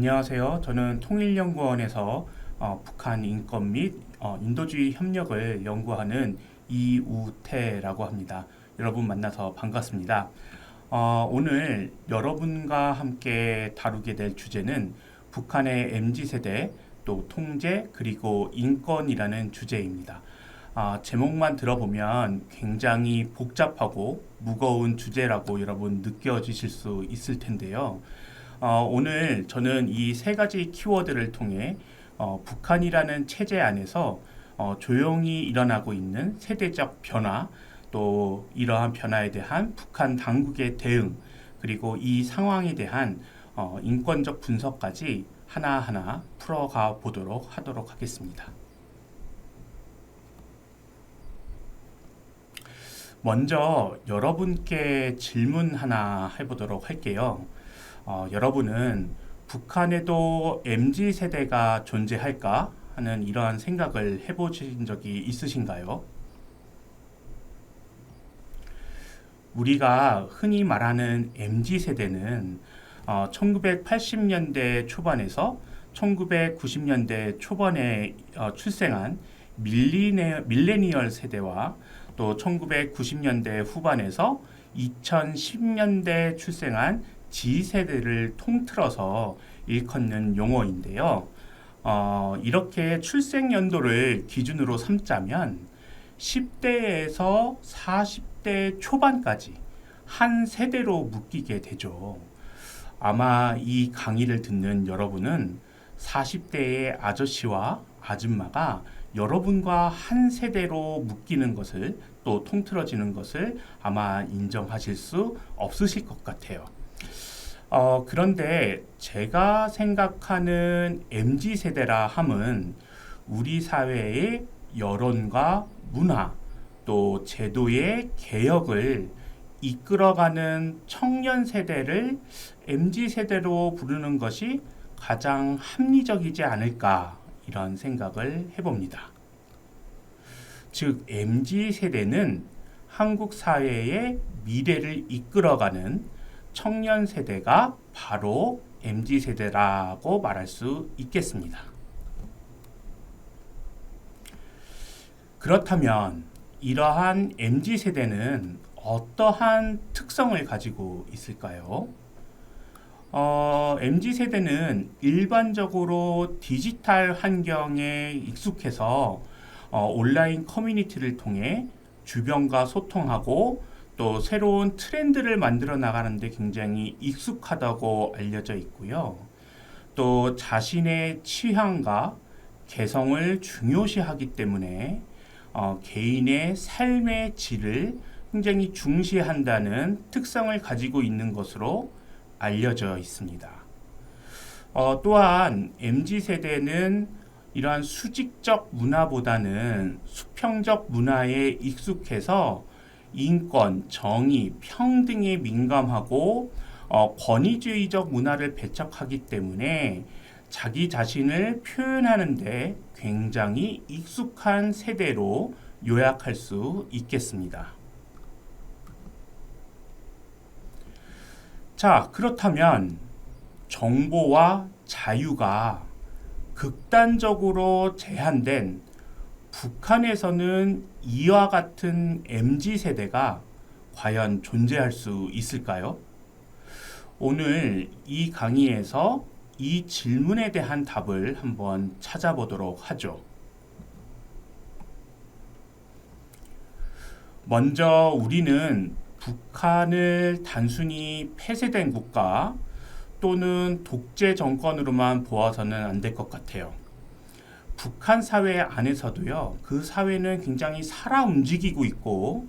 안녕하세요. 저는 통일연구원에서 북한 인권 및 인도주의 협력을 연구하는 이우태라고 합니다. 여러분 만나서 반갑습니다. 오늘 여러분과 함께 다루게 될 주제는 북한의 MZ세대, 또 통제, 그리고 인권이라는 주제입니다. 제목만 들어보면 굉장히 복잡하고 무거운 주제라고 여러분 느껴지실 수 있을 텐데요. 오늘 저는 이 세 가지 키워드를 통해 북한이라는 체제 안에서 조용히 일어나고 있는 세대적 변화, 또 이러한 변화에 대한 북한 당국의 대응, 그리고 이 상황에 대한 인권적 분석까지 하나하나 풀어가 보도록 하도록 하겠습니다. 먼저 여러분께 질문 하나 해보도록 할게요. 여러분은 북한에도 MZ세대가 존재할까 하는 이러한 생각을 해보신 적이 있으신가요? 우리가 흔히 말하는 MZ세대는 1980년대 초반에서 1990년대 초반에 출생한 밀레니얼 세대와 또 1990년대 후반에서 2010년대 출생한 G세대를 통틀어서 일컫는 용어인데요. 이렇게 출생 연도를 기준으로 삼자면 10대에서 40대 초반까지 한 세대로 묶이게 되죠. 아마 이 강의를 듣는 여러분은 40대의 아저씨와 아줌마가 여러분과 한 세대로 묶이는 것을 또 통틀어지는 것을 아마 인정하실 수 없으실 것 같아요. 그런데 제가 생각하는 MZ세대라 함은 우리 사회의 여론과 문화 또 제도의 개혁을 이끌어가는 청년 세대를 MZ세대로 부르는 것이 가장 합리적이지 않을까 이런 생각을 해봅니다. 즉 MZ세대는 한국 사회의 미래를 이끌어가는 청년 세대가 바로 MZ세대라고 말할 수 있겠습니다. 그렇다면 이러한 MZ세대는 어떠한 특성을 가지고 있을까요? MZ세대는 일반적으로 디지털 환경에 익숙해서 온라인 커뮤니티를 통해 주변과 소통하고 또 새로운 트렌드를 만들어 나가는데 굉장히 익숙하다고 알려져 있고요. 또 자신의 취향과 개성을 중요시하기 때문에 개인의 삶의 질을 굉장히 중시한다는 특성을 가지고 있는 것으로 알려져 있습니다. 또한 MZ세대는 이러한 수직적 문화보다는 수평적 문화에 익숙해서 인권, 정의, 평등에 민감하고 권위주의적 문화를 배척하기 때문에 자기 자신을 표현하는 데 굉장히 익숙한 세대로 요약할 수 있겠습니다. 자, 그렇다면 정보와 자유가 극단적으로 제한된 북한에서는 이와 같은 MZ세대가 과연 존재할 수 있을까요? 오늘 이 강의에서 이 질문에 대한 답을 한번 찾아보도록 하죠. 먼저 우리는 북한을 단순히 폐쇄된 국가 또는 독재 정권으로만 보아서는 안 될 것 같아요. 북한 사회 안에서도요, 그 사회는 굉장히 살아 움직이고 있고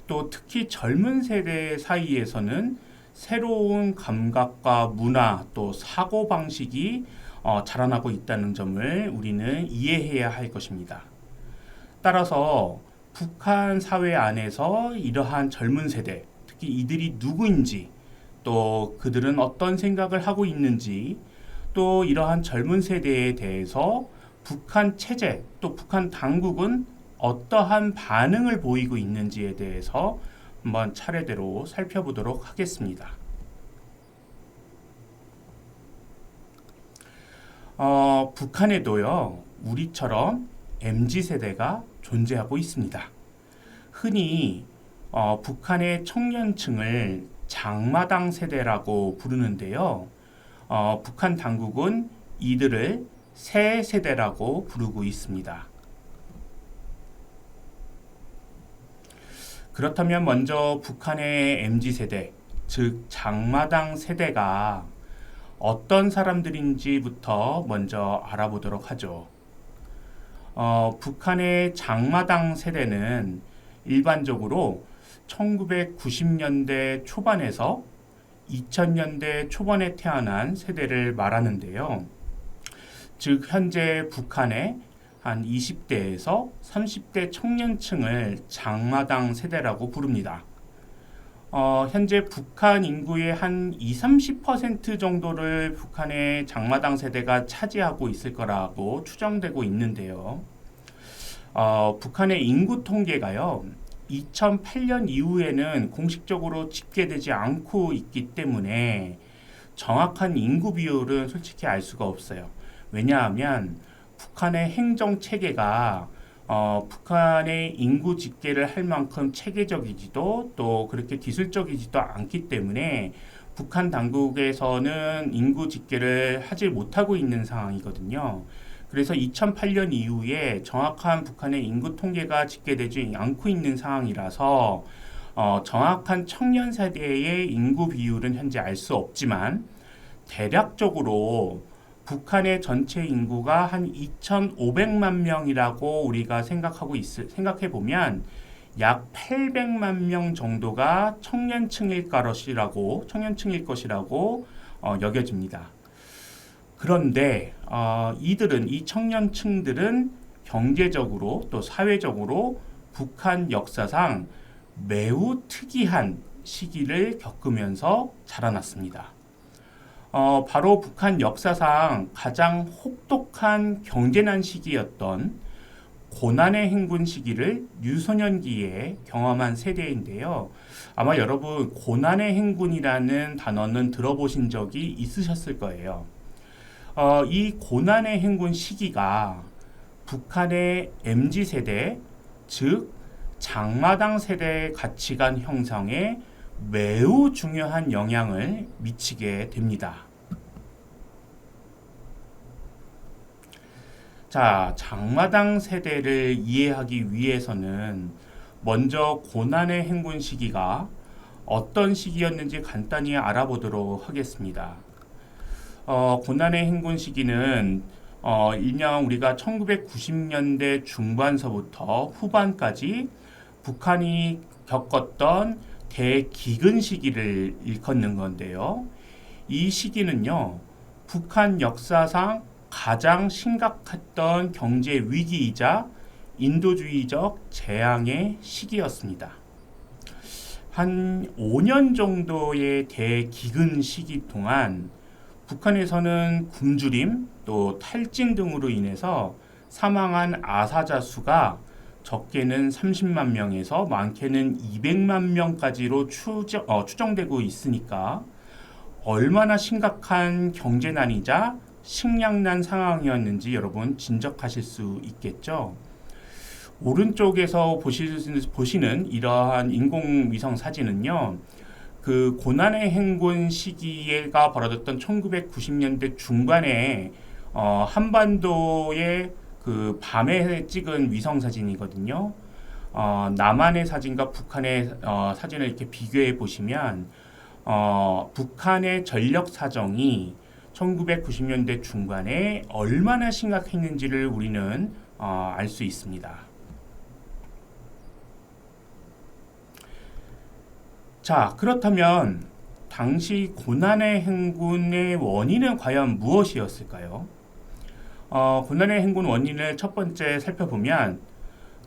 또 특히 젊은 세대 사이에서는 새로운 감각과 문화 또 사고방식이 자라나고 있다는 점을 우리는 이해해야 할 것입니다. 따라서 북한 사회 안에서 이러한 젊은 세대, 특히 이들이 누구인지 또 그들은 어떤 생각을 하고 있는지 또 이러한 젊은 세대에 대해서 북한 체제 또 북한 당국은 어떠한 반응을 보이고 있는지에 대해서 한번 차례대로 살펴보도록 하겠습니다. 북한에도요, 우리처럼 MZ세대가 존재하고 있습니다. 흔히 북한의 청년층을 장마당 세대라고 부르는데요. 북한 당국은 이들을 새 세대라고 부르고 있습니다. 그렇다면 먼저 북한의 MZ세대, 즉 장마당 세대가 어떤 사람들인지부터 먼저 알아보도록 하죠. 북한의 장마당 세대는 일반적으로 1990년대 초반에서 2000년대 초반에 태어난 세대를 말하는데요. 즉 현재 북한의 한 20대에서 30대 청년층을 장마당 세대라고 부릅니다. 현재 북한 인구의 한 20-30% 정도를 북한의 장마당 세대가 차지하고 있을 거라고 추정되고 있는데요. 북한의 인구 통계가요, 2008년 이후에는 공식적으로 집계되지 않고 있기 때문에 정확한 인구 비율은 솔직히 알 수가 없어요. 왜냐하면 북한의 행정 체계가 북한의 인구 집계를 할 만큼 체계적이지도 또 그렇게 기술적이지도 않기 때문에 북한 당국에서는 인구 집계를 하지 못하고 있는 상황이거든요. 그래서 2008년 이후에 정확한 북한의 인구 통계가 집계되지 않고 있는 상황이라서 정확한 청년 세대의 인구 비율은 현재 알 수 없지만 대략적으로 북한의 전체 인구가 한 2,500만 명이라고 우리가 생각해 보면 약 800만 명 정도가 청년층일 것이라고 여겨집니다. 그런데 이 청년층들은 경제적으로 또 사회적으로 북한 역사상 매우 특이한 시기를 겪으면서 자라났습니다. 바로 북한 역사상 가장 혹독한 경제난 시기였던 고난의 행군 시기를 유소년기에 경험한 세대인데요. 아마 여러분 고난의 행군이라는 단어는 들어보신 적이 있으셨을 거예요. 이 고난의 행군 시기가 북한의 MZ세대, 즉 장마당 세대의 가치관 형성에 매우 중요한 영향을 미치게 됩니다. 자, 장마당 세대를 이해하기 위해서는 먼저 고난의 행군 시기가 어떤 시기였는지 간단히 알아보도록 하겠습니다. 고난의 행군 시기는 일명 우리가 1990년대 중반서부터 후반까지 북한이 겪었던 대기근 시기를 일컫는 건데요. 이 시기는요, 북한 역사상 가장 심각했던 경제 위기이자 인도주의적 재앙의 시기였습니다. 한 5년 정도의 대기근 시기 동안 북한에서는 굶주림 또 탈진 등으로 인해서 사망한 아사자 수가 적게는 30만 명에서 많게는 200만 명까지로 추정되고 있으니까 얼마나 심각한 경제난이자 식량난 상황이었는지 여러분 짐작하실 수 있겠죠. 오른쪽에서 보시는 이러한 인공위성 사진은요, 그 고난의 행군 시기가 벌어졌던 1990년대 중반에 한반도의 그 밤에 찍은 위성 사진이거든요. 남한의 사진과 북한의 사진을 이렇게 비교해 보시면 북한의 전력 사정이 1990년대 중반에 얼마나 심각했는지를 우리는 알 수 있습니다. 자, 그렇다면 당시 고난의 행군의 원인은 과연 무엇이었을까요? 고난의 행군 원인을 첫 번째 살펴보면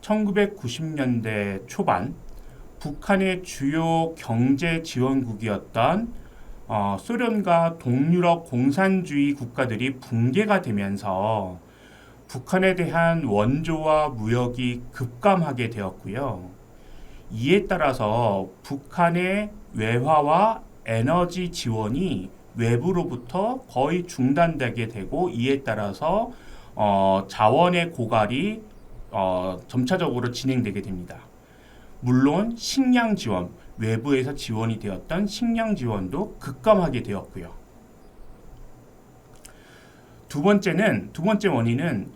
1990년대 초반 북한의 주요 경제 지원국이었던 소련과 동유럽 공산주의 국가들이 붕괴가 되면서 북한에 대한 원조와 무역이 급감하게 되었고요. 이에 따라서 북한의 외화와 에너지 지원이 외부로부터 거의 중단되게 되고 이에 따라서 자원의 고갈이 점차적으로 진행되게 됩니다. 물론 식량 지원, 외부에서 지원이 되었던 식량 지원도 급감하게 되었고요. 두 번째 원인은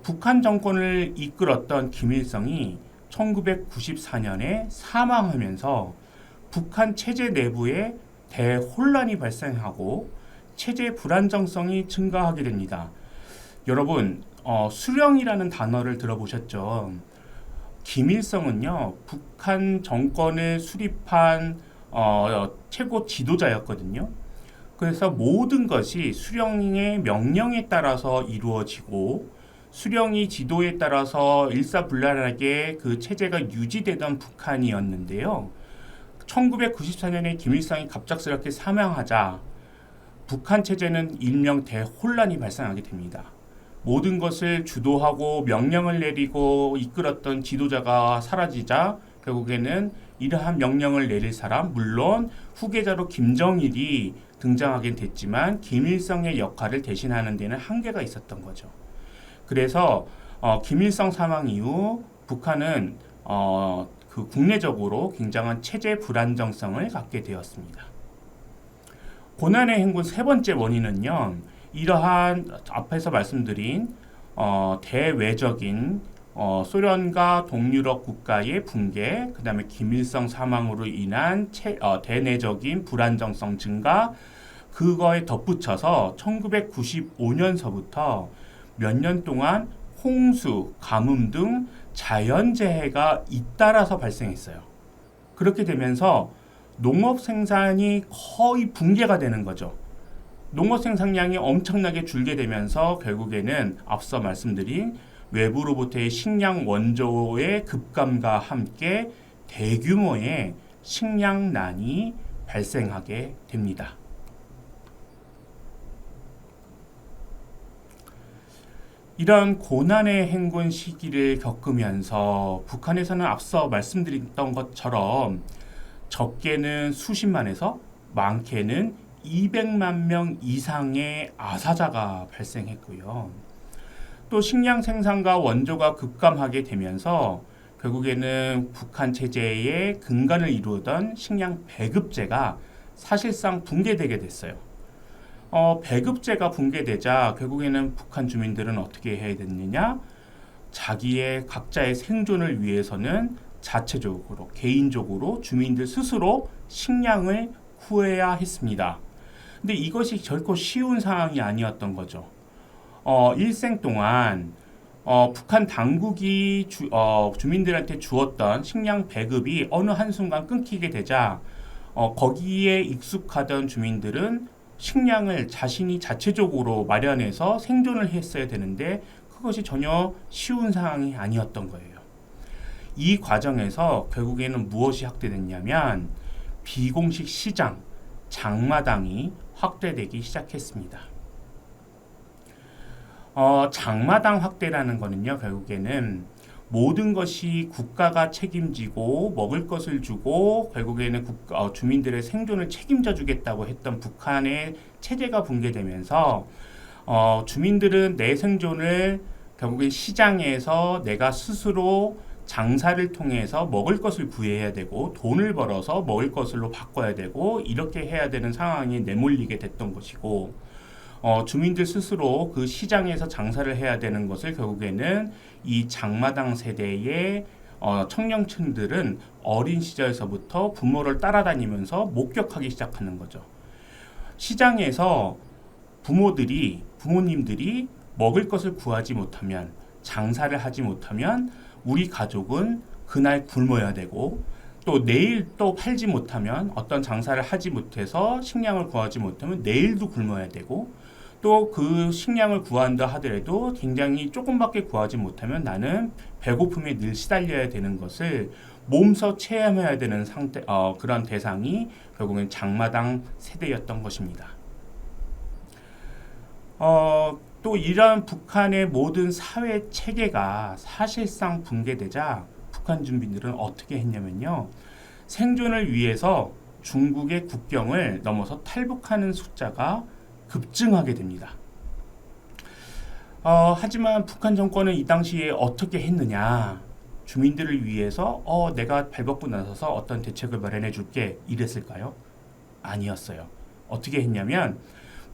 북한 정권을 이끌었던 김일성이 1994년에 사망하면서 북한 체제 내부에 대혼란이 발생하고 체제 불안정성이 증가하게 됩니다. 여러분, 수령이라는 단어를 들어보셨죠? 김일성은요, 북한 정권을 수립한 최고 지도자였거든요. 그래서 모든 것이 수령의 명령에 따라서 이루어지고 수령이 지도에 따라서 일사불란하게 그 체제가 유지되던 북한이었는데요. 1994년에 김일성이 갑작스럽게 사망하자 북한 체제는 일명 대혼란이 발생하게 됩니다. 모든 것을 주도하고 명령을 내리고 이끌었던 지도자가 사라지자 결국에는 이러한 명령을 내릴 사람, 물론 후계자로 김정일이 등장하긴 됐지만 김일성의 역할을 대신하는 데는 한계가 있었던 거죠. 그래서 김일성 사망 이후 북한은 그 국내적으로 굉장한 체제 불안정성을 갖게 되었습니다. 고난의 행군 세 번째 원인은요, 이러한 앞에서 말씀드린 대외적인 소련과 동유럽 국가의 붕괴, 그 다음에 김일성 사망으로 인한 대내적인 불안정성 증가, 그거에 덧붙여서 1995년서부터 몇 년 동안 홍수, 가뭄 등 자연재해가 잇따라서 발생했어요. 그렇게 되면서 농업 생산이 거의 붕괴가 되는 거죠. 농업 생산량이 엄청나게 줄게 되면서 결국에는 앞서 말씀드린 외부로부터의 식량 원조의 급감과 함께 대규모의 식량난이 발생하게 됩니다. 이런 고난의 행군 시기를 겪으면서 북한에서는 앞서 말씀드렸던 것처럼 적게는 수십만에서 많게는 200만 명 이상의 아사자가 발생했고요. 또 식량 생산과 원조가 급감하게 되면서 결국에는 북한 체제의 근간을 이루던 식량 배급제가 사실상 붕괴되게 됐어요. 배급제가 붕괴되자 결국에는 북한 주민들은 어떻게 해야 됐느냐? 자기의 각자의 생존을 위해서는 자체적으로, 개인적으로 주민들 스스로 식량을 구해야 했습니다. 근데 이것이 결코 쉬운 상황이 아니었던 거죠. 일생 동안 북한 당국이 주민들한테 주었던 식량 배급이 어느 한순간 끊기게 되자 거기에 익숙하던 주민들은 식량을 자신이 자체적으로 마련해서 생존을 했어야 되는데 그것이 전혀 쉬운 상황이 아니었던 거예요. 이 과정에서 결국에는 무엇이 확대됐냐면 비공식 시장, 장마당이 확대되기 시작했습니다. 장마당 확대라는 거는요, 결국에는 모든 것이 국가가 책임지고 먹을 것을 주고 결국에는 주민들의 생존을 책임져 주겠다고 했던 북한의 체제가 붕괴되면서 주민들은 내 생존을 결국엔 시장에서 내가 스스로 장사를 통해서 먹을 것을 구해야 되고 돈을 벌어서 먹을 것으로 바꿔야 되고 이렇게 해야 되는 상황에 내몰리게 됐던 것이고 주민들 스스로 그 시장에서 장사를 해야 되는 것을 결국에는 이 장마당 세대의 청년층들은 어린 시절에서부터 부모를 따라다니면서 목격하기 시작하는 거죠. 시장에서 부모님들이 먹을 것을 구하지 못하면, 장사를 하지 못하면 우리 가족은 그날 굶어야 되고 또 내일 또 팔지 못하면, 어떤 장사를 하지 못해서 식량을 구하지 못하면 내일도 굶어야 되고 또 그 식량을 구한다 하더라도 굉장히 조금밖에 구하지 못하면 나는 배고픔에 늘 시달려야 되는 것을 몸소 체험해야 되는 그런 대상이 결국엔 장마당 세대였던 것입니다. 또 이런 북한의 모든 사회 체계가 사실상 붕괴되자 북한 주민들은 어떻게 했냐면요, 생존을 위해서 중국의 국경을 넘어서 탈북하는 숫자가 급증하게 됩니다. 하지만 북한 정권은 이 당시에 어떻게 했느냐? 주민들을 위해서 내가 발벗고 나서서 어떤 대책을 마련해 줄게 이랬을까요? 아니었어요. 어떻게 했냐면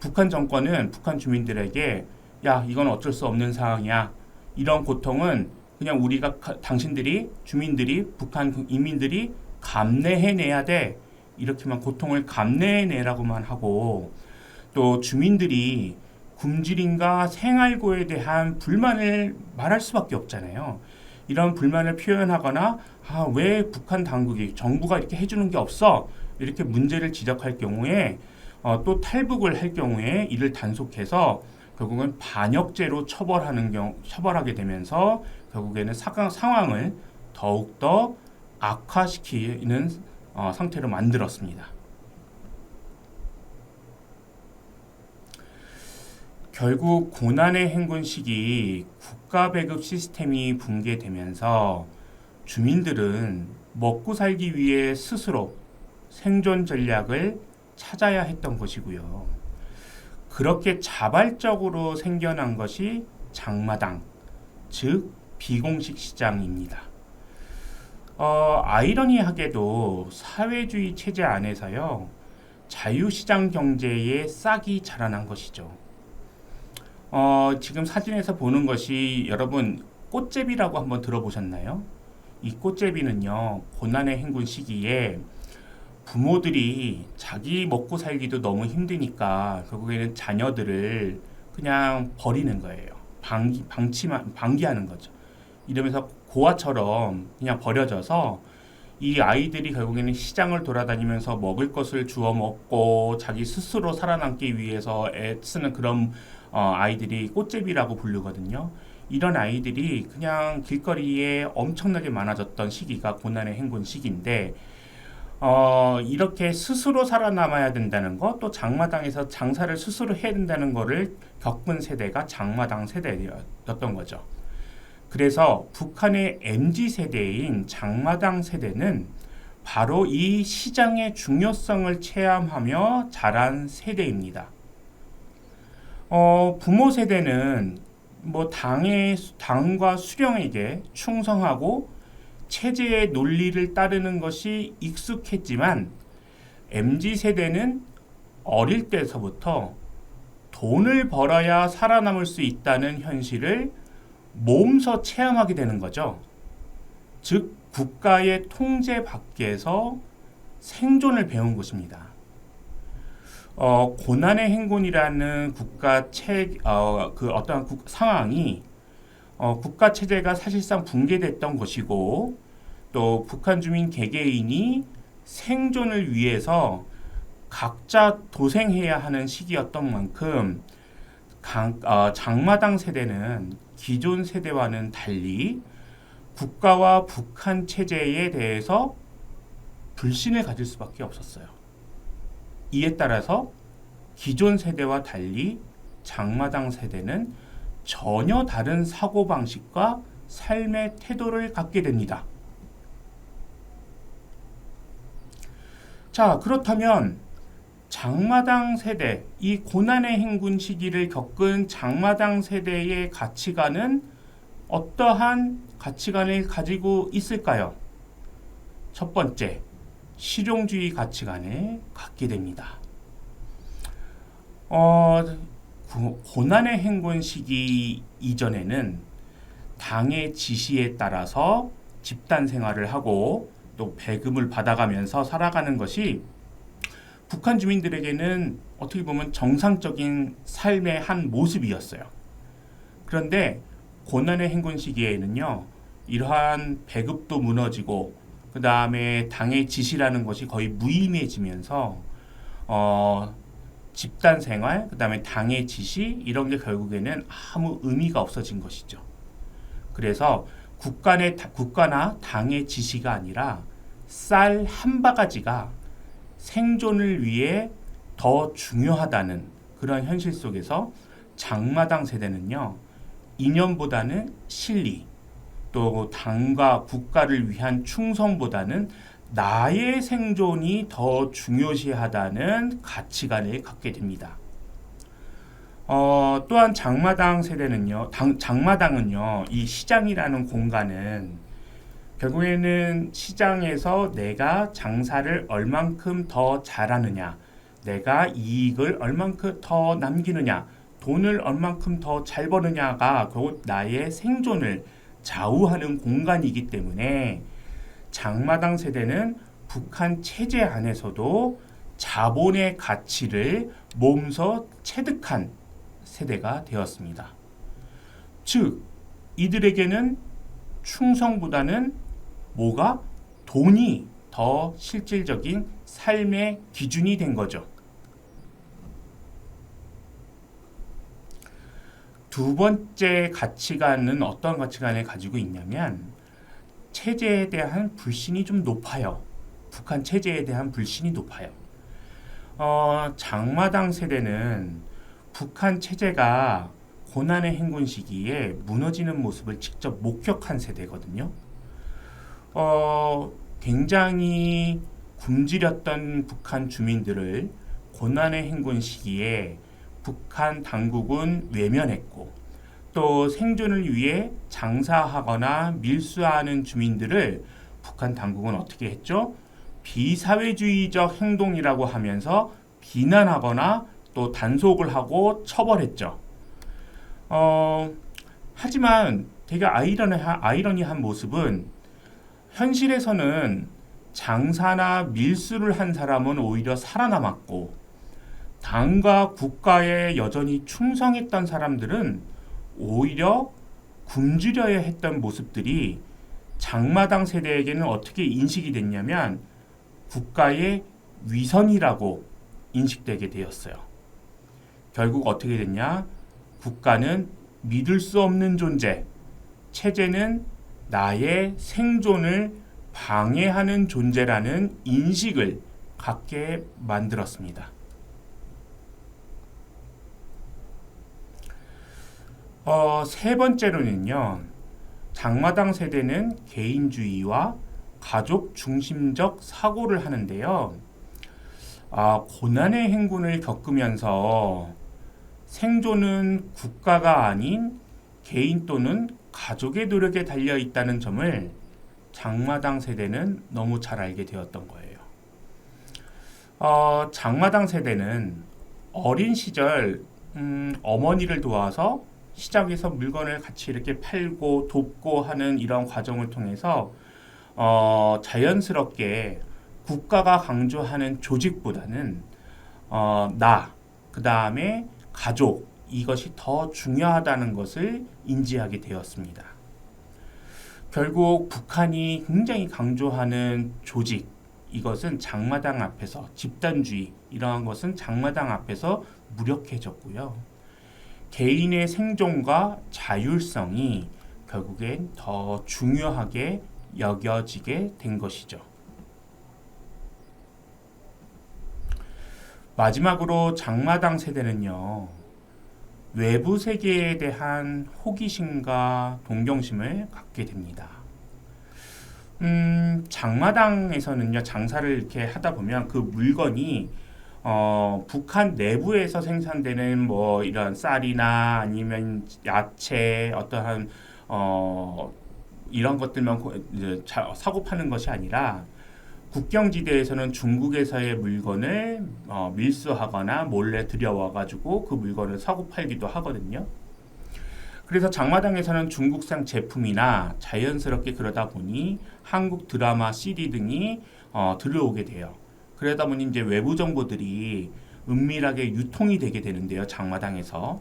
북한 정권은 북한 주민들에게 야, 이건 어쩔 수 없는 상황이야. 이런 고통은 그냥 우리가 당신들이 주민들이 북한 인민들이 감내해내야 돼. 이렇게만 고통을 감내해내라고만 하고 또 주민들이 굶주림과 생활고에 대한 불만을 말할 수밖에 없잖아요. 이런 불만을 표현하거나 왜 북한 당국이 정부가 이렇게 해주는 게 없어? 이렇게 문제를 지적할 경우에 또 탈북을 할 경우에 이를 단속해서 결국은 반역죄로 처벌하게 되면서 결국에는 상황을 더욱더 악화시키는 상태로 만들었습니다. 결국 고난의 행군 시기 국가 배급 시스템이 붕괴되면서 주민들은 먹고 살기 위해 스스로 생존 전략을 찾아야 했던 것이고요. 그렇게 자발적으로 생겨난 것이 장마당, 즉 비공식 시장입니다. 아이러니하게도 사회주의 체제 안에서요, 자유시장 경제의 싹이 자라난 것이죠. 지금 사진에서 보는 것이 여러분 꽃제비라고 한번 들어보셨나요? 이 꽃제비는요, 고난의 행군 시기에 부모들이 자기 먹고 살기도 너무 힘드니까 결국에는 자녀들을 그냥 버리는 거예요. 방기하는 거죠. 이러면서 고아처럼 그냥 버려져서 이 아이들이 결국에는 시장을 돌아다니면서 먹을 것을 주워 먹고 자기 스스로 살아남기 위해서 애쓰는 그런 아이들이 꽃제비라고 부르거든요. 이런 아이들이 그냥 길거리에 엄청나게 많아졌던 시기가 고난의 행군 시기인데 이렇게 스스로 살아남아야 된다는 것, 또 장마당에서 장사를 스스로 해야 된다는 것을 겪은 세대가 장마당 세대였던 거죠. 그래서 북한의 MZ세대인 장마당 세대는 바로 이 시장의 중요성을 체험하며 자란 세대입니다. 부모 세대는 당과 수령에게 충성하고 체제의 논리를 따르는 것이 익숙했지만 MZ세대는 어릴 때서부터 돈을 벌어야 살아남을 수 있다는 현실을 몸소 체험하게 되는 거죠. 즉 국가의 통제 밖에서 생존을 배운 것입니다. 고난의 행군이라는 상황이 국가 체제가 사실상 붕괴됐던 것이고 또 북한 주민 개개인이 생존을 위해서 각자 도생해야 하는 시기였던 만큼 장마당 세대는 기존 세대와는 달리 국가와 북한 체제에 대해서 불신을 가질 수밖에 없었어요. 이에 따라서 기존 세대와 달리 장마당 세대는 전혀 다른 사고방식과 삶의 태도를 갖게 됩니다. 자, 그렇다면 장마당 세대, 이 고난의 행군 시기를 겪은 장마당 세대의 가치관은 어떠한 가치관을 가지고 있을까요? 첫 번째, 실용주의 가치관을 갖게 됩니다. 고난의 행군 시기 이전에는 당의 지시에 따라서 집단 생활을 하고 또 배급을 받아가면서 살아가는 것이 북한 주민들에게는 어떻게 보면 정상적인 삶의 한 모습이었어요. 그런데 고난의 행군 시기에는요, 이러한 배급도 무너지고 그 다음에 당의 지시라는 것이 거의 무의미해지면서 집단 생활, 그 다음에 당의 지시 이런 게 결국에는 아무 의미가 없어진 것이죠. 그래서 국가나 당의 지시가 아니라 쌀 한 바가지가 생존을 위해 더 중요하다는 그런 현실 속에서 장마당 세대는요, 이념보다는 실리, 또 당과 국가를 위한 충성보다는 나의 생존이 더 중요시하다는 가치관을 갖게 됩니다. 또한 장마당은요, 이 시장이라는 공간은 결국에는 시장에서 내가 장사를 얼만큼 더 잘하느냐, 내가 이익을 얼만큼 더 남기느냐, 돈을 얼만큼 더 잘 버느냐가 결국 나의 생존을 좌우하는 공간이기 때문에 장마당 세대는 북한 체제 안에서도 자본의 가치를 몸소 체득한 세대가 되었습니다. 즉, 이들에게는 충성보다는 뭐가? 돈이 더 실질적인 삶의 기준이 된 거죠. 두 번째 가치관은 어떤 가치관을 가지고 있냐면 체제에 대한 불신이 좀 높아요. 북한 체제에 대한 불신이 높아요. 장마당 세대는 북한 체제가 고난의 행군 시기에 무너지는 모습을 직접 목격한 세대거든요. 굉장히 굶주렸던 북한 주민들을 고난의 행군 시기에 북한 당국은 외면했고 또 생존을 위해 장사하거나 밀수하는 주민들을 북한 당국은 어떻게 했죠? 비사회주의적 행동이라고 하면서 비난하거나 또 단속을 하고 처벌했죠. 하지만 되게 아이러니한 모습은 현실에서는 장사나 밀수를 한 사람은 오히려 살아남았고 당과 국가에 여전히 충성했던 사람들은 오히려 굶주려야 했던 모습들이 장마당 세대에게는 어떻게 인식이 됐냐면 국가의 위선이라고 인식되게 되었어요. 결국 어떻게 됐냐? 국가는 믿을 수 없는 존재, 체제는 나의 생존을 방해하는 존재라는 인식을 갖게 만들었습니다. 세 번째로는요, 장마당 세대는 개인주의와 가족 중심적 사고를 하는데요. 고난의 행군을 겪으면서 생존은 국가가 아닌 개인 또는 가족의 노력에 달려 있다는 점을 장마당 세대는 너무 잘 알게 되었던 거예요. 장마당 세대는 어린 시절 어머니를 도와서 시장에서 물건을 같이 이렇게 팔고 돕고 하는 이런 과정을 통해서 자연스럽게 국가가 강조하는 조직보다는 그 다음에 가족, 이것이 더 중요하다는 것을 인지하게 되었습니다. 결국 북한이 굉장히 강조하는 조직, 이것은 장마당 앞에서 집단주의, 이러한 것은 장마당 앞에서 무력해졌고요. 개인의 생존과 자율성이 결국엔 더 중요하게 여겨지게 된 것이죠. 마지막으로 장마당 세대는요, 외부 세계에 대한 호기심과 동경심을 갖게 됩니다. 장마당에서는요, 장사를 이렇게 하다 보면 그 물건이 북한 내부에서 생산되는 뭐 이런 쌀이나 아니면 야채 어떠한 이런 것들만 사고 파는 것이 아니라 국경지대에서는 중국에서의 물건을 밀수하거나 몰래 들여와가지고 그 물건을 사고 팔기도 하거든요. 그래서 장마당에서는 중국산 제품이나 자연스럽게 그러다 보니 한국 드라마 CD 등이 들어오게 돼요. 그러다 보니 이제 외부 정보들이 은밀하게 유통이 되게 되는데요. 장마당에서.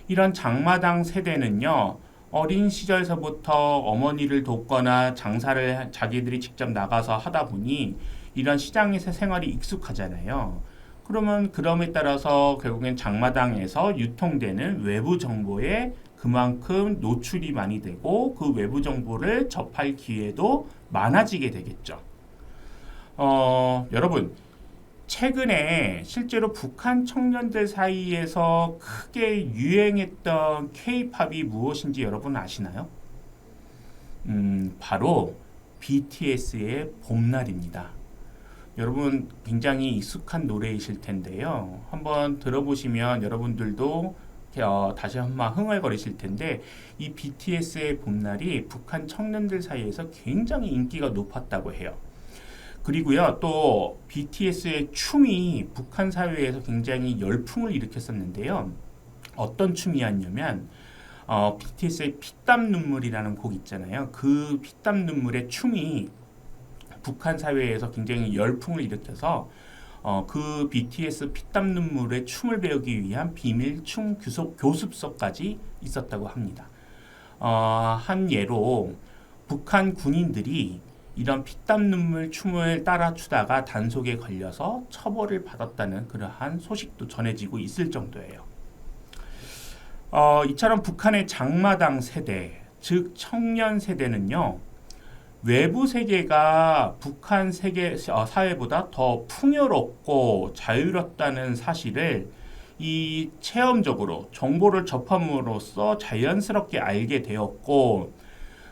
이런 장마당 세대는요. 어린 시절서부터 어머니를 돕거나 장사를 자기들이 직접 나가서 하다 보니 이런 시장에서 생활이 익숙하잖아요. 그러면 그럼에 따라서 결국엔 장마당에서 유통되는 외부 정보에 그만큼 노출이 많이 되고 그 외부 정보를 접할 기회도 많아지게 되겠죠. 여러분, 최근에 실제로 북한 청년들 사이에서 크게 유행했던 K-팝이 무엇인지 여러분 아시나요? 바로 BTS의 봄날입니다. 여러분 굉장히 익숙한 노래이실 텐데요. 한번 들어보시면 여러분들도 다시 한번 흥얼거리실 텐데, 이 BTS의 봄날이 북한 청년들 사이에서 굉장히 인기가 높았다고 해요. 그리고요, 또 BTS의 춤이 북한 사회에서 굉장히 열풍을 일으켰었는데요. 어떤 춤이었냐면 BTS의 피땀 눈물이라는 곡 있잖아요. 그 피땀 눈물의 춤이 북한 사회에서 굉장히 열풍을 일으켜서 그 BTS 피땀 눈물의 춤을 배우기 위한 비밀 춤 교습소까지 있었다고 합니다. 한 예로 북한 군인들이 이런 피땀 눈물 춤을 따라 추다가 단속에 걸려서 처벌을 받았다는 그러한 소식도 전해지고 있을 정도예요. 이처럼 북한의 장마당 세대, 즉 청년 세대는요, 외부 세계가 북한 사회보다 더 풍요롭고 자유롭다는 사실을 이 체험적으로 정보를 접함으로써 자연스럽게 알게 되었고,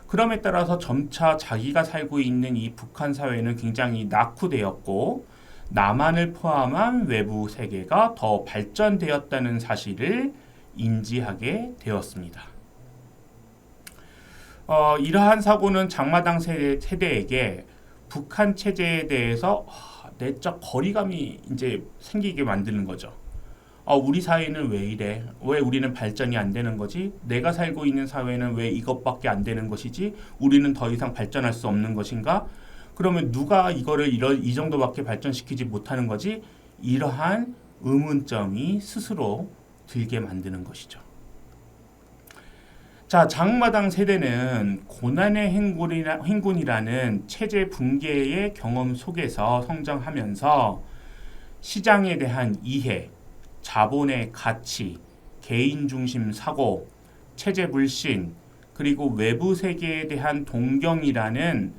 그럼에 따라서 점차 자기가 살고 있는 이 북한 사회는 굉장히 낙후되었고, 남한을 포함한 외부 세계가 더 발전되었다는 사실을 인지하게 되었습니다. 이러한 사고는 장마당 세대에게 북한 체제에 대해서 내적 거리감이 이제 생기게 만드는 거죠. 우리 사회는 왜 이래? 왜 우리는 발전이 안 되는 거지? 내가 살고 있는 사회는 왜 이것밖에 안 되는 것이지? 우리는 더 이상 발전할 수 없는 것인가? 그러면 누가 이거를 이 정도밖에 발전시키지 못하는 거지? 이러한 의문점이 스스로 들게 만드는 것이죠. 자, 장마당 세대는 고난의 행군이라는 체제 붕괴의 경험 속에서 성장하면서 시장에 대한 이해, 자본의 가치, 개인 중심 사고, 체제 불신, 그리고 외부 세계에 대한 동경이라는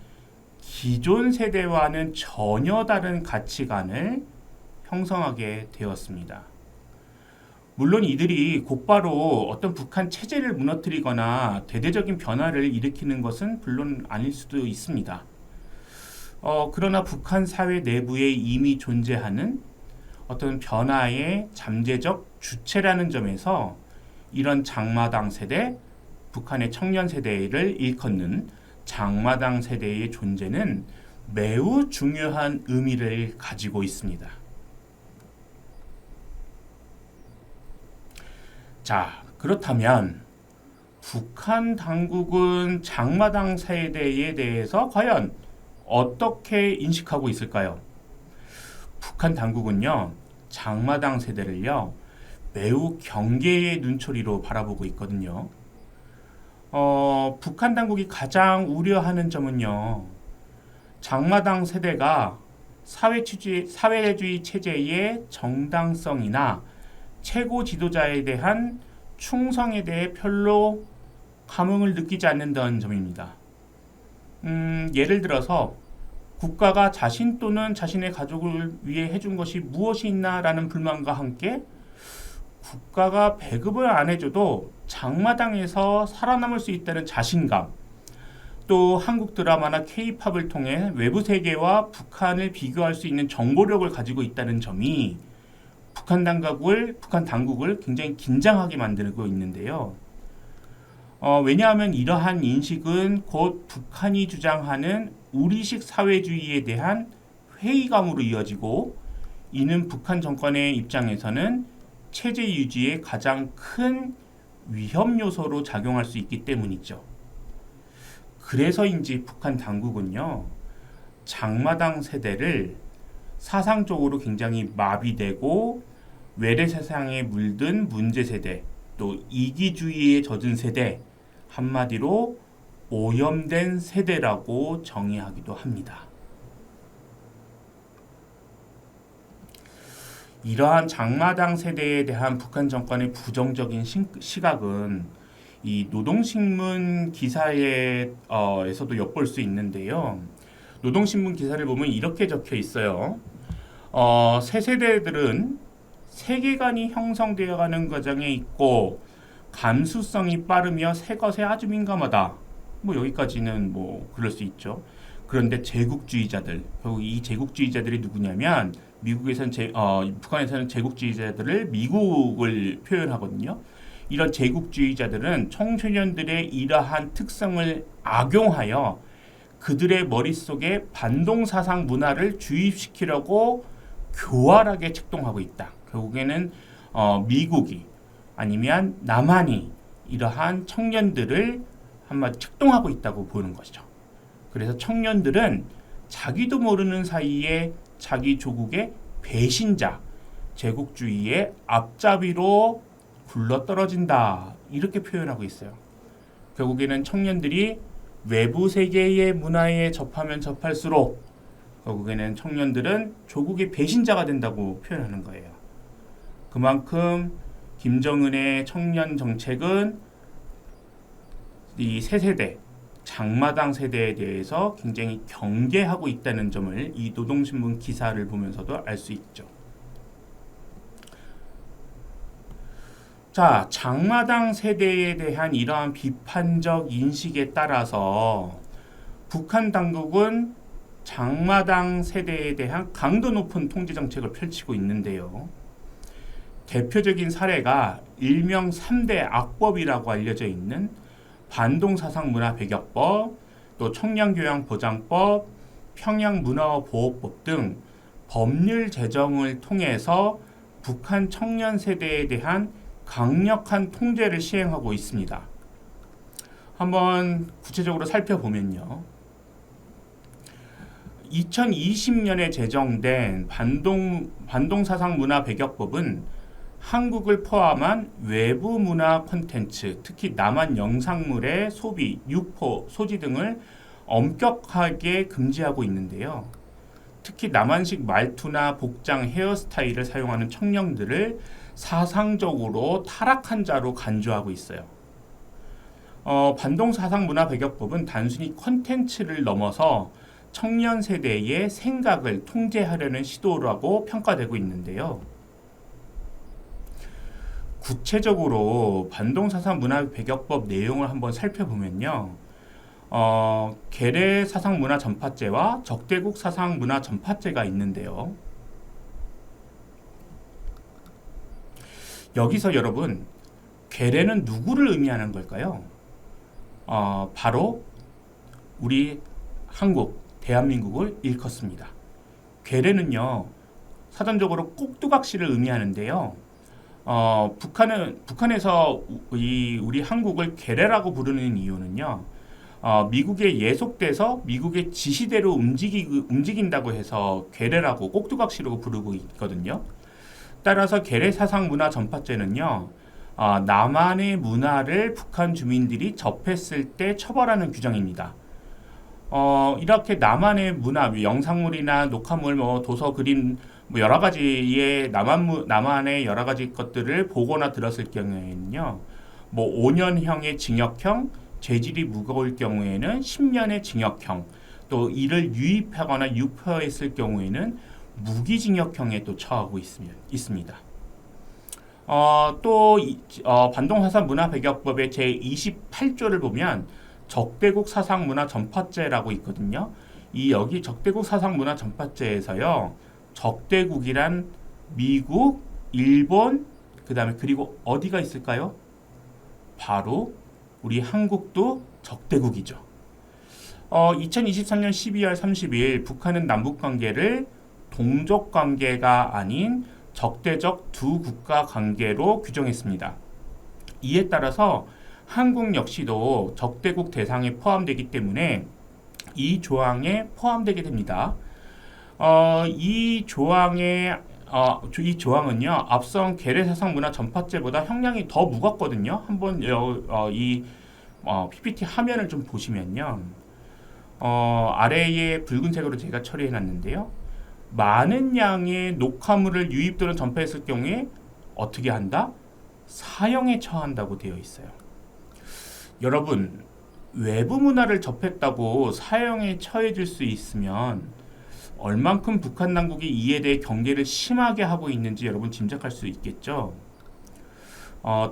기존 세대와는 전혀 다른 가치관을 형성하게 되었습니다. 물론 이들이 곧바로 어떤 북한 체제를 무너뜨리거나 대대적인 변화를 일으키는 것은 물론 아닐 수도 있습니다. 그러나 북한 사회 내부에 이미 존재하는 어떤 변화의 잠재적 주체라는 점에서 이런 장마당 세대, 북한의 청년 세대를 일컫는 장마당 세대의 존재는 매우 중요한 의미를 가지고 있습니다. 자, 그렇다면 북한 당국은 장마당 세대에 대해서 과연 어떻게 인식하고 있을까요? 북한 당국은요, 장마당 세대를요, 매우 경계의 눈초리로 바라보고 있거든요. 북한 당국이 가장 우려하는 점은요, 장마당 세대가 사회주의 체제의 정당성이나 최고 지도자에 대한 충성에 대해 별로 감흥을 느끼지 않는다는 점입니다. 예를 들어서 국가가 자신 또는 자신의 가족을 위해 해준 것이 무엇이 있나라는 불만과 함께 국가가 배급을 안 해줘도 장마당에서 살아남을 수 있다는 자신감, 또 한국 드라마나 K-팝을 통해 외부 세계와 북한을 비교할 수 있는 정보력을 가지고 있다는 점이 북한 당국을 굉장히 긴장하게 만들고 있는데요. 왜냐하면 이러한 인식은 곧 북한이 주장하는 우리식 사회주의에 대한 회의감으로 이어지고, 이는 북한 정권의 입장에서는 체제 유지의 가장 큰 위험 요소로 작용할 수 있기 때문이죠. 그래서인지 북한 당국은요, 장마당 세대를 사상적으로 굉장히 마비되고 외래 세상에 물든 문제 세대, 또 이기주의에 젖은 세대, 한마디로 오염된 세대라고 정의하기도 합니다. 이러한 장마당 세대에 대한 북한 정권의 부정적인 시각은 이 노동신문 기사에서도 엿볼 수 있는데요. 노동신문 기사를 보면 이렇게 적혀 있어요. 새 세대들은 세계관이 형성되어가는 과정에 있고 감수성이 빠르며 새 것에 아주 민감하다. 여기까지는 그럴 수 있죠. 그런데 제국주의자들, 결국 이 제국주의자들이 누구냐면 북한에서는 제국주의자들을 미국을 표현하거든요. 이런 제국주의자들은 청소년들의 이러한 특성을 악용하여 그들의 머릿속에 반동사상 문화를 주입시키려고 교활하게 책동하고 있다. 결국에는 미국이 아니면 남한이 이러한 청년들을 한마디 책동하고 있다고 보는 것이죠. 그래서 청년들은 자기도 모르는 사이에 자기 조국의 배신자, 제국주의의 앞잡이로 굴러떨어진다. 이렇게 표현하고 있어요. 결국에는 청년들이 외부 세계의 문화에 접하면 접할수록 결국에는 청년들은 조국의 배신자가 된다고 표현하는 거예요. 그만큼 김정은의 청년 정책은 이 새 세대, 장마당 세대에 대해서 굉장히 경계하고 있다는 점을 이 노동신문 기사를 보면서도 알 수 있죠. 자, 장마당 세대에 대한 이러한 비판적 인식에 따라서 북한 당국은 장마당 세대에 대한 강도 높은 통제 정책을 펼치고 있는데요. 대표적인 사례가 일명 3대 악법이라고 알려져 있는 반동사상문화배격법, 또 청년교양보장법, 평양문화보호법 등 법률 제정을 통해서 북한 청년 세대에 대한 강력한 통제를 시행하고 있습니다. 한번 구체적으로 살펴보면요. 2020년에 제정된 반동사상문화배격법은 한국을 포함한 외부 문화 콘텐츠, 특히 남한 영상물의 소비, 유포, 소지 등을 엄격하게 금지하고 있는데요. 특히 남한식 말투나 복장, 헤어스타일을 사용하는 청년들을 사상적으로 타락한 자로 간주하고 있어요. 반동사상문화배격법은 단순히 콘텐츠를 넘어서 청년 세대의 생각을 통제하려는 시도라고 평가되고 있는데요. 구체적으로 반동사상문화배격법 내용을 한번 살펴보면요. 계례사상문화전파죄와 적대국 사상문화전파죄가 있는데요. 여기서 여러분, 계례는 누구를 의미하는 걸까요? 바로 우리 한국, 대한민국을 일컫습니다. 계례는요, 사전적으로 꼭두각시를 의미하는데요. 북한에서 우리 한국을 계례라고 부르는 이유는요. 미국에 예속돼서 미국의 지시대로 움직인다고 해서 계례라고 꼭두각시로 부르고 있거든요. 따라서 계례사상문화전파죄는요. 남한의 문화를 북한 주민들이 접했을 때 처벌하는 규정입니다. 이렇게 남한의 문화, 영상물이나 녹화물, 도서, 그림, 여러 가지의 남한의 여러 가지 것들을 보거나 들었을 경우에는요, 5년형의 징역형, 죄질이 무거울 경우에는 10년의 징역형, 또 이를 유입하거나 유포했을 경우에는 무기징역형에 또 처하고 있습니다. 반동사상문화배격법의 제28조를 보면 적대국 사상문화전파죄라고 있거든요. 여기 적대국 사상문화전파죄에서요, 적대국이란 미국, 일본, 그리고 어디가 있을까요? 바로 우리 한국도 적대국이죠. 2023년 12월 30일 북한은 남북관계를 동족관계가 아닌 적대적 두 국가 관계로 규정했습니다. 이에 따라서 한국 역시도 적대국 대상에 포함되기 때문에 이 조항에 포함되게 됩니다. 이 조항은요, 앞선 계례사상문화전파죄보다 형량이 더 무겁거든요. 한번 이 PPT 화면을 좀 보시면요, 아래에 붉은색으로 제가 처리해놨는데요. 많은 양의 녹화물을 유입 또는 전파했을 경우에 어떻게 한다? 사형에 처한다고 되어 있어요. 여러분, 외부 문화를 접했다고 사형에 처해질 수 있으면 얼만큼 북한 당국이 이에 대해 경계를 심하게 하고 있는지 여러분 짐작할 수 있겠죠.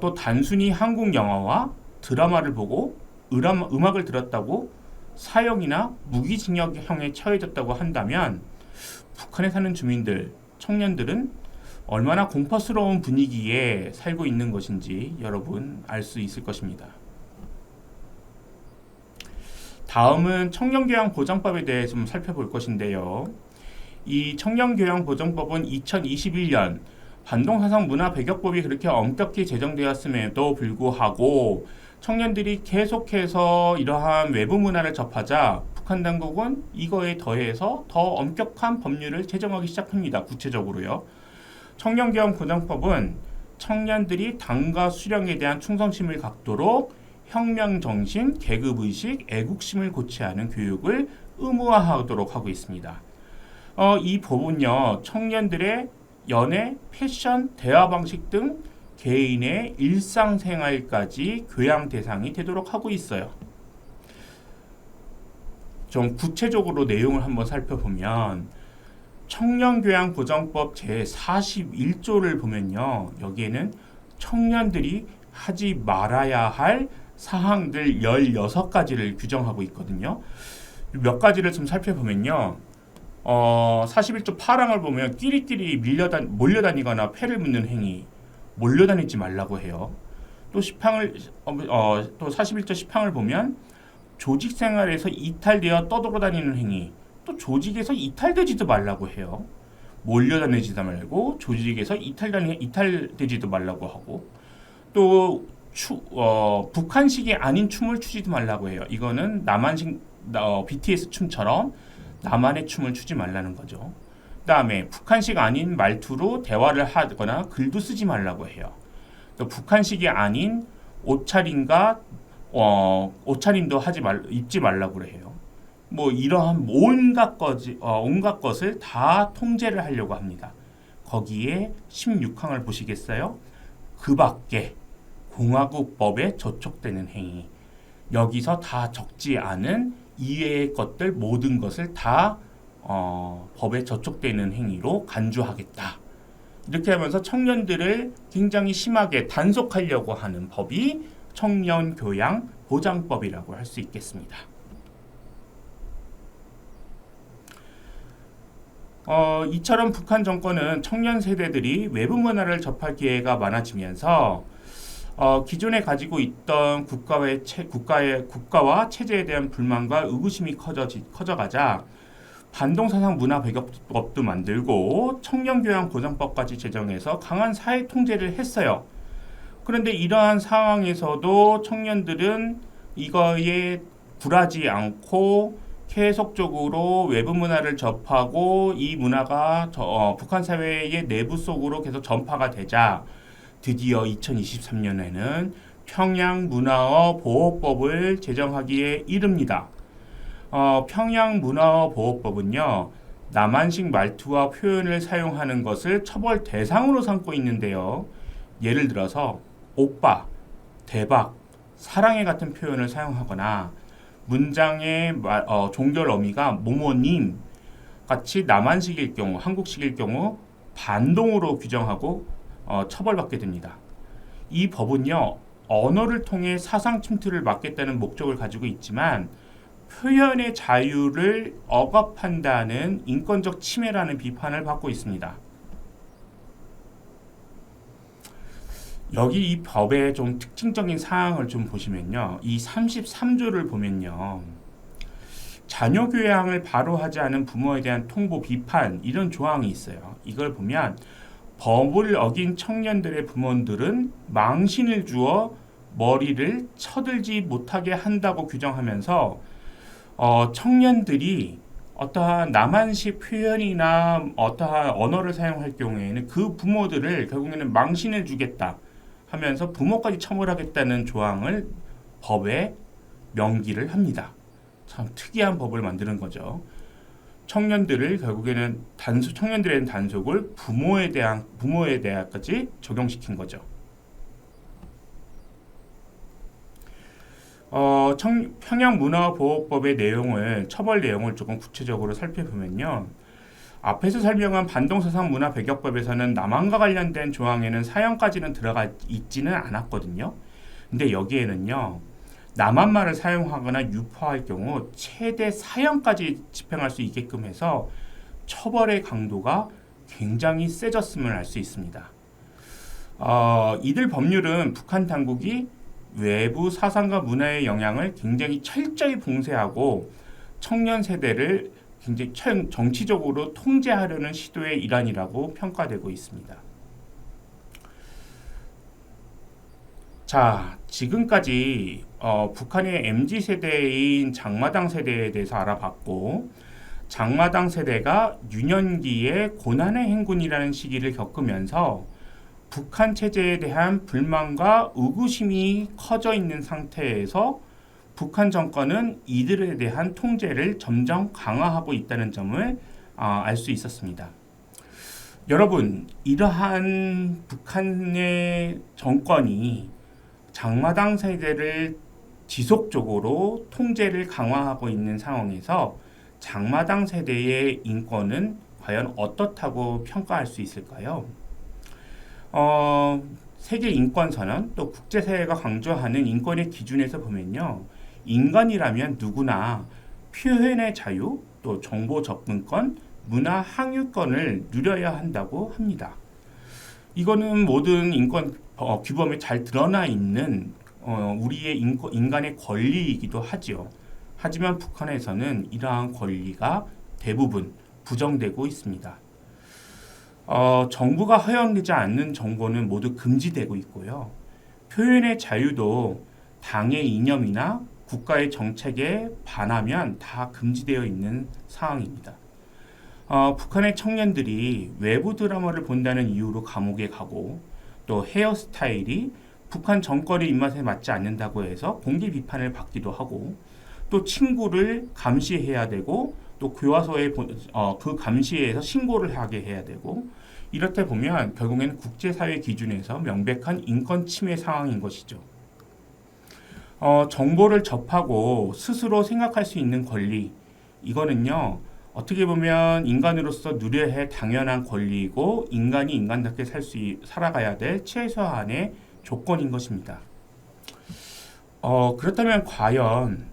또 단순히 한국 영화와 드라마를 보고 음악을 들었다고 사형이나 무기징역형에 처해졌다고 한다면 북한에 사는 주민들, 청년들은 얼마나 공포스러운 분위기에 살고 있는 것인지 여러분 알 수 있을 것입니다. 다음은 청년교양보장법에 대해 좀 살펴볼 것인데요. 이 청년교양보장법은 2021년 반동사상문화배격법이 그렇게 엄격히 제정되었음에도 불구하고 청년들이 계속해서 이러한 외부 문화를 접하자 북한 당국은 이거에 더해서 더 엄격한 법률을 제정하기 시작합니다. 구체적으로요. 청년교양보장법은 청년들이 당과 수령에 대한 충성심을 갖도록 혁명정신, 계급의식, 애국심을 고취하는 교육을 의무화하도록 하고 있습니다. 이 법은요, 청년들의 연애, 패션, 대화 방식 등 개인의 일상생활까지 교양 대상이 되도록 하고 있어요. 좀 구체적으로 내용을 한번 살펴보면 청년교양보장법 제41조를 보면요. 여기에는 청년들이 하지 말아야 할 사항들 16가지를 규정하고 있거든요. 몇 가지를 좀 살펴보면요. 41조 8항을 보면 끼리끼리 몰려다니거나 패를 묻는 행위, 몰려다니지 말라고 해요. 또 41조 10항을 보면 조직 생활에서 이탈되어 떠돌아다니는 행위, 또 조직에서 이탈되지도 말라고 해요. 몰려다니지도 말고 조직에서 이탈되지도 말라고 하고, 또 북한식이 아닌 춤을 추지도 말라고 해요. 이거는 남한식 BTS 춤처럼 남한의 춤을 추지 말라는 거죠. 그 다음에 북한식 아닌 말투로 대화를 하거나 글도 쓰지 말라고 해요. 또 북한식이 아닌 옷차림도 입지 말라고 해요. 뭐 이러한 온갖 것을 다 통제를 하려고 합니다. 거기에 16항을 보시겠어요? 그 밖에 공화국법에 저촉되는 행위, 여기서 다 적지 않은 이외의 것들 모든 것을 다 법에 저촉되는 행위로 간주하겠다. 이렇게 하면서 청년들을 굉장히 심하게 단속하려고 하는 법이 청년교양보장법이라고 할 수 있겠습니다. 이처럼 북한 정권은 청년 세대들이 외부 문화를 접할 기회가 많아지면서 기존에 가지고 있던 국가와 체제에 대한 불만과 의구심이 커져가자 반동사상 문화배격법도 만들고 청년교양보장법까지 제정해서 강한 사회 통제를 했어요. 그런데 이러한 상황에서도 청년들은 이거에 굴하지 않고 계속적으로 외부 문화를 접하고 이 문화가 북한 사회의 내부 속으로 계속 전파가 되자 드디어 2023년에는 평양문화어 보호법을 제정하기에 이릅니다. 평양문화어 보호법은요, 남한식 말투와 표현을 사용하는 것을 처벌 대상으로 삼고 있는데요. 예를 들어서 오빠, 대박, 사랑해 같은 표현을 사용하거나 문장의 종결 어미가 모모님 같이 남한식일 경우, 한국식일 경우 반동으로 규정하고 처벌받게 됩니다. 이 법은요, 언어를 통해 사상 침투를 막겠다는 목적을 가지고 있지만 표현의 자유를 억압한다는 인권적 침해라는 비판을 받고 있습니다. 여기 이 법의 좀 특징적인 사항을 좀 보시면요. 이 33조를 보면요. 자녀 교양을 바로 하지 않은 부모에 대한 통보, 비판 이런 조항이 있어요. 이걸 보면 법을 어긴 청년들의 부모들은 망신을 주어 머리를 쳐들지 못하게 한다고 규정하면서 청년들이 어떠한 남한식 표현이나 어떠한 언어를 사용할 경우에는 그 부모들을 결국에는 망신을 주겠다 하면서 부모까지 처벌하겠다는 조항을 법에 명기를 합니다. 참 특이한 법을 만드는 거죠. 청년들을 결국에는 청년들의 단속을 부모에 대한까지 적용시킨 거죠. 평양문화보호법의 처벌 내용을 조금 구체적으로 살펴보면요. 앞에서 설명한 반동사상 문화배격법에서는 남한과 관련된 조항에는 사형까지는 들어가 있지는 않았거든요. 근데 여기에는요. 남한말을 사용하거나 유포할 경우 최대 사형까지 집행할 수 있게끔 해서 처벌의 강도가 굉장히 세졌음을 알 수 있습니다. 이들 법률은 북한 당국이 외부 사상과 문화의 영향을 굉장히 철저히 봉쇄하고 청년 세대를 굉장히 정치적으로 통제하려는 시도의 일환이라고 평가되고 있습니다. 자, 지금까지 북한의 MZ세대인 장마당 세대에 대해서 알아봤고, 장마당 세대가 유년기에 고난의 행군이라는 시기를 겪으면서 북한 체제에 대한 불만과 의구심이 커져 있는 상태에서 북한 정권은 이들에 대한 통제를 점점 강화하고 있다는 점을 알 수 있었습니다. 여러분, 이러한 북한의 정권이 장마당 세대를 지속적으로 통제를 강화하고 있는 상황에서 장마당 세대의 인권은 과연 어떻다고 평가할 수 있을까요? 세계 인권선언 또 국제사회가 강조하는 인권의 기준에서 보면요, 인간이라면 누구나 표현의 자유, 또 정보 접근권, 문화 항유권을 누려야 한다고 합니다. 이거는 모든 인권 규범에 잘 드러나 있는 우리의 인간의 권리이기도 하지요. 하지만 북한에서는 이러한 권리가 대부분 부정되고 있습니다. 정부가 허용되지 않는 정보는 모두 금지되고 있고요. 표현의 자유도 당의 이념이나 국가의 정책에 반하면 다 금지되어 있는 상황입니다. 북한의 청년들이 외부 드라마를 본다는 이유로 감옥에 가고, 또 헤어스타일이 북한 정권의 입맛에 맞지 않는다고 해서 공개 비판을 받기도 하고, 또 친구를 감시해야 되고, 또 교화소에 그 감시에서 신고를 하게 해야 되고, 이렇게 보면 결국에는 국제사회 기준에서 명백한 인권 침해 상황인 것이죠. 정보를 접하고 스스로 생각할 수 있는 권리, 이거는요, 어떻게 보면 인간으로서 누려야 할 당연한 권리이고 인간이 인간답게 살아가야 될 최소한의 조건인 것입니다. 그렇다면 과연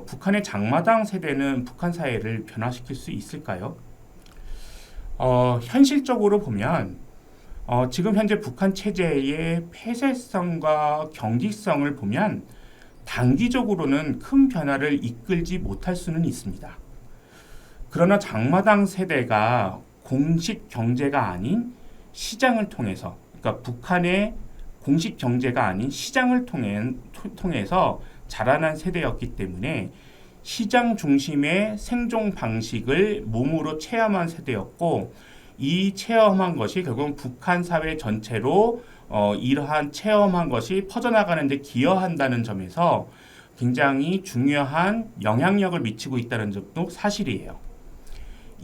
북한의 장마당 세대는 북한 사회를 변화시킬 수 있을까요? 현실적으로 보면 지금 현재 북한 체제의 폐쇄성과 경직성을 보면 단기적으로는 큰 변화를 이끌지 못할 수는 있습니다. 그러나 장마당 세대가 공식 경제가 아닌 시장을 통해서, 그러니까 북한의 공식 경제가 아닌 시장을 통해서 자라난 세대였기 때문에 시장 중심의 생존 방식을 몸으로 체험한 세대였고, 이 체험한 것이 결국은 북한 사회 전체로 이러한 체험한 것이 퍼져나가는 데 기여한다는 점에서 굉장히 중요한 영향력을 미치고 있다는 점도 사실이에요.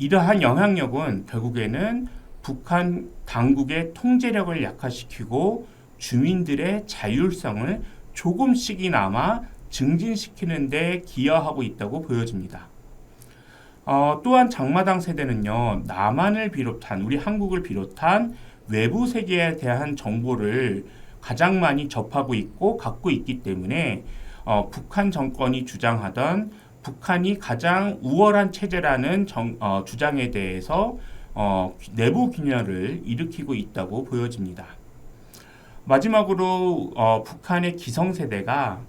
이러한 영향력은 결국에는 북한 당국의 통제력을 약화시키고 주민들의 자율성을 조금씩이나마 증진시키는 데 기여하고 있다고 보여집니다. 또한 장마당 세대는요, 남한을 비롯한 우리 한국을 비롯한 외부 세계에 대한 정보를 가장 많이 접하고 있고 갖고 있기 때문에 북한 정권이 주장하던 북한이 가장 우월한 체제라는 주장에 대해서 내부 균열을 일으키고 있다고 보여집니다. 마지막으로 북한의 기성세대가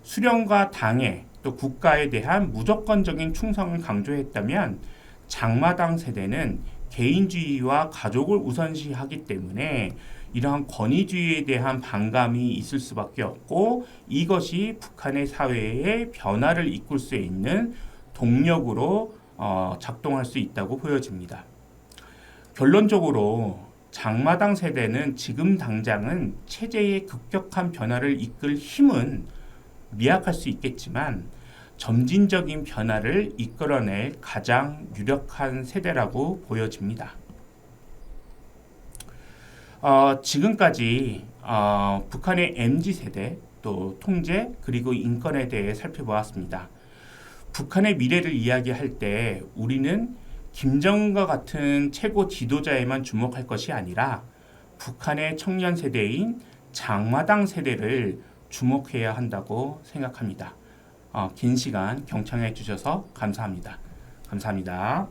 수령과 당에 또 국가에 대한 무조건적인 충성을 강조했다면 장마당 세대는 개인주의와 가족을 우선시하기 때문에 이러한 권위주의에 대한 반감이 있을 수밖에 없고, 이것이 북한의 사회의 변화를 이끌 수 있는 동력으로 작동할 수 있다고 보여집니다. 결론적으로 장마당 세대는 지금 당장은 체제의 급격한 변화를 이끌 힘은 미약할 수 있겠지만 점진적인 변화를 이끌어낼 가장 유력한 세대라고 보여집니다. 지금까지 북한의 MZ세대, 또 통제, 그리고 인권에 대해 살펴보았습니다. 북한의 미래를 이야기할 때 우리는 김정은과 같은 최고 지도자에만 주목할 것이 아니라 북한의 청년 세대인 장마당 세대를 주목해야 한다고 생각합니다. 긴 시간 경청해 주셔서 감사합니다. 감사합니다.